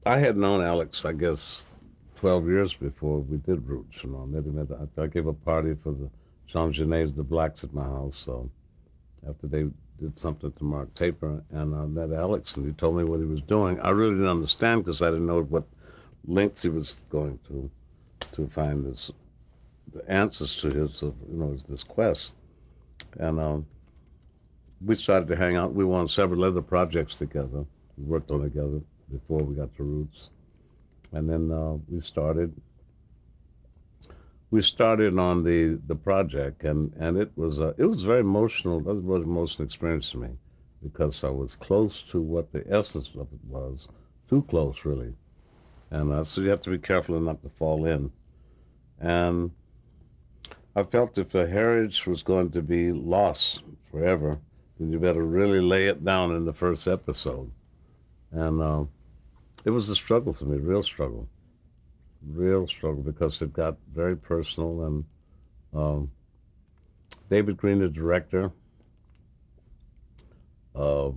I had known Alex, I guess, 12 years before we did Roots. I met him I gave a party for the Jean Genet's, the blacks at my house. So after they did something to Mark Taper, and I met Alex, and he told me what he was doing. I really didn't understand because I didn't know what lengths he was going to find the answers to this quest. And we started to hang out. We were on several other projects together. We worked on together before we got to Roots, and then we started on the project, and it was very emotional. That was a very emotional experience to me because I was close to what the essence of it was, too close really, and so you have to be careful not to fall in. And I felt if a heritage was going to be lost forever, then you better really lay it down in the first episode. And it was a struggle for me, real struggle, because it got very personal. And um, David Green, the director, uh,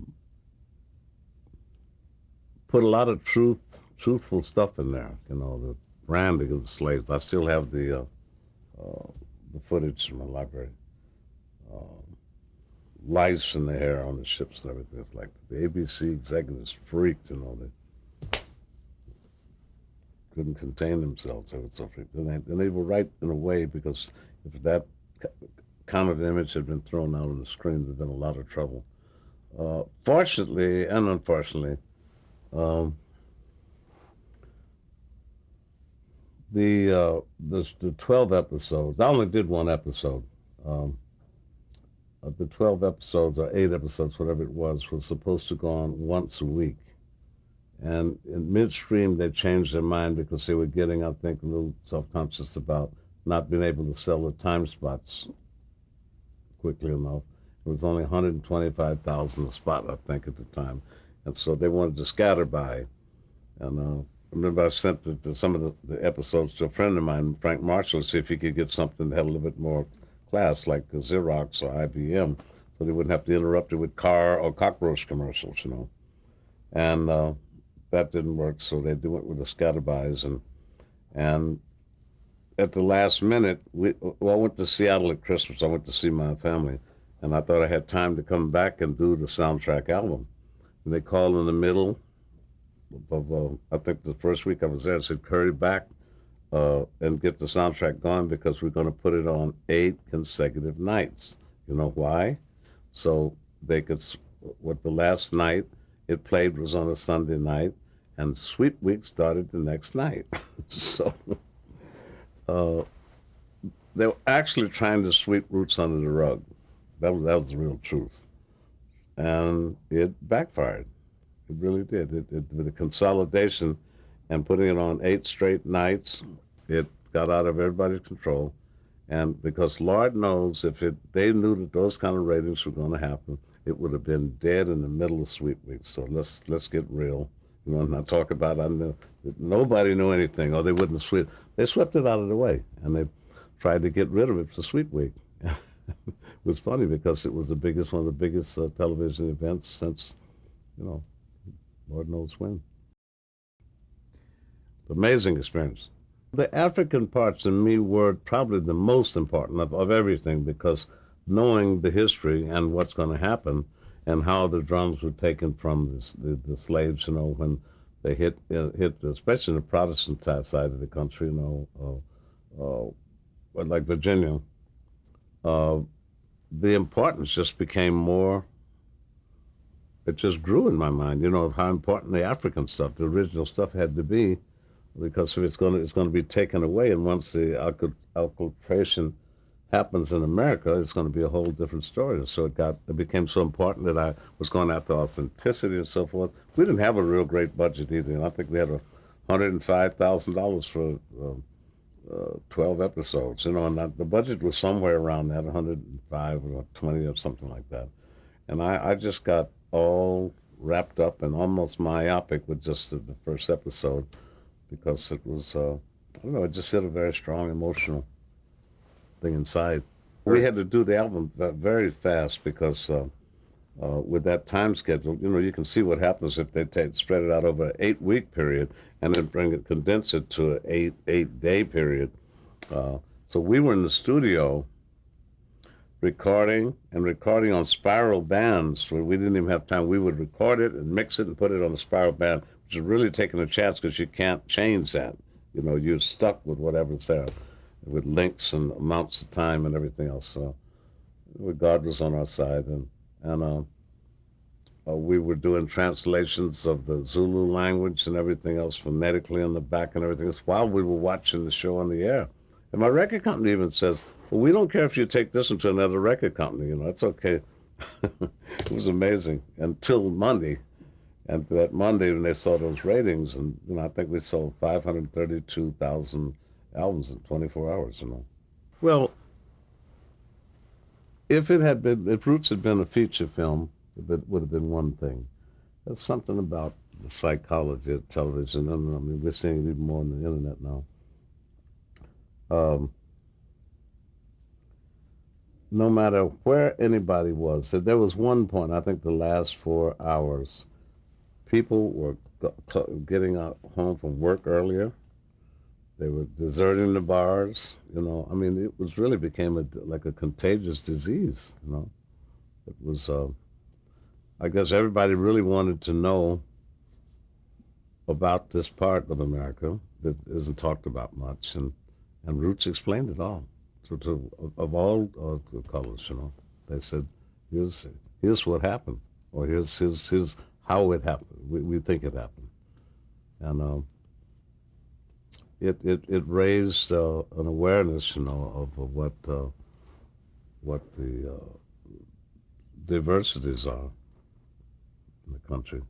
put a lot of truthful stuff in there. The branding of the slaves. I still have uh, the footage in my library. Uh, Lice in the hair on the ships and everything. It's like the ABC executives freaked. They couldn't contain themselves. They were so freaked. And they were right in a way, because if that kind of image had been thrown out on the screen, there'd been a lot of trouble. Fortunately and unfortunately, um, the 12 episodes. I only did one episode. Um, the 12 episodes or 8 episodes, whatever it was supposed to go on once a week. And in midstream, they changed their mind because they were getting, I think, a little self-conscious about not being able to sell the time spots quickly enough. It was only 125,000 a spot, I think, at the time. And so they wanted to scatter by. And I remember I sent some of the episodes to a friend of mine, Frank Marshall, to see if he could get something that had a little bit more class, like Xerox or IBM, so they wouldn't have to interrupt it with car or cockroach commercials. And that didn't work, so they went with the scatterbuys. And at the last minute, I went to Seattle at Christmas. I went to see my family, and I thought I had time to come back and do the soundtrack album. And they called in the middle of, I think the first week I was there, and said, hurry back and get the soundtrack going, because we're going to put it on 8 consecutive nights. You know why? So they could, what the last night it played was on a Sunday night, and Sweet Week started the next night. So uh, they were actually trying to sweep Roots under the rug. That was the real truth. And it backfired. It really did. With the consolidation and putting it on 8 straight nights, it got out of everybody's control. And because Lord knows, if they knew that those kind of ratings were going to happen, it would have been dead in the middle of Sweet Week. So let's get real. And not talk about, I knew nobody knew anything, or they wouldn't have swept. They swept it out of the way, and they tried to get rid of it for Sweet Week. It was funny because it was one of the biggest television events since, you know, Lord knows when. Amazing experience. The African parts to me were probably the most important of everything, because knowing the history and what's going to happen, and how the drums were taken from the slaves, when they hit especially the Protestant side of the country, like Virginia, uh, the importance just became more. It just grew in my mind, of how important the African stuff, the original stuff, had to be, because if it's going to be taken away, and once the acculturation happens in America, it's going to be a whole different story. And so it became so important that I was going after authenticity and so forth. We didn't have a real great budget either, and I think we had $105,000 for 12 episodes, and the budget was somewhere around that, 105 or 20 or something like that. And I just got all wrapped up and almost myopic with just the first episode, because it was, I don't know, it just hit a very strong emotional thing inside. We had to do the album very fast, because with that time schedule, you can see what happens if they spread it out over an 8 week period and then condense it to an eight day period. Uh, so we were in the studio recording on spiral bands where we didn't even have time. We would record it and mix it and put it on a spiral band, which is really taking a chance because you can't change that. You're stuck with whatever's there, with links and amounts of time and everything else. So God was on our side, and we were doing translations of the Zulu language and everything else phonetically on the back and everything else while we were watching the show on the air. And my record company even says, well, we don't care if you take this into another record company. It's okay. It was amazing until Monday. And that Monday, when they saw those ratings, and I think we sold 532,000 albums in 24 hours. Well, if Roots had been a feature film, it would have been one thing. There's something about the psychology of television, and I mean, we're seeing it even more on the internet now. Um, no matter where anybody was, there was one point, I think the last 4 hours, people were getting out home from work earlier. They were deserting the bars. I mean, it was really became like a contagious disease. It was. I guess everybody really wanted to know about this part of America that isn't talked about much, and Roots explained it all of all the colors. They said, here's what happened, or here's how it happened. We think it happened, and it raised an awareness, of what the diversities are in the country.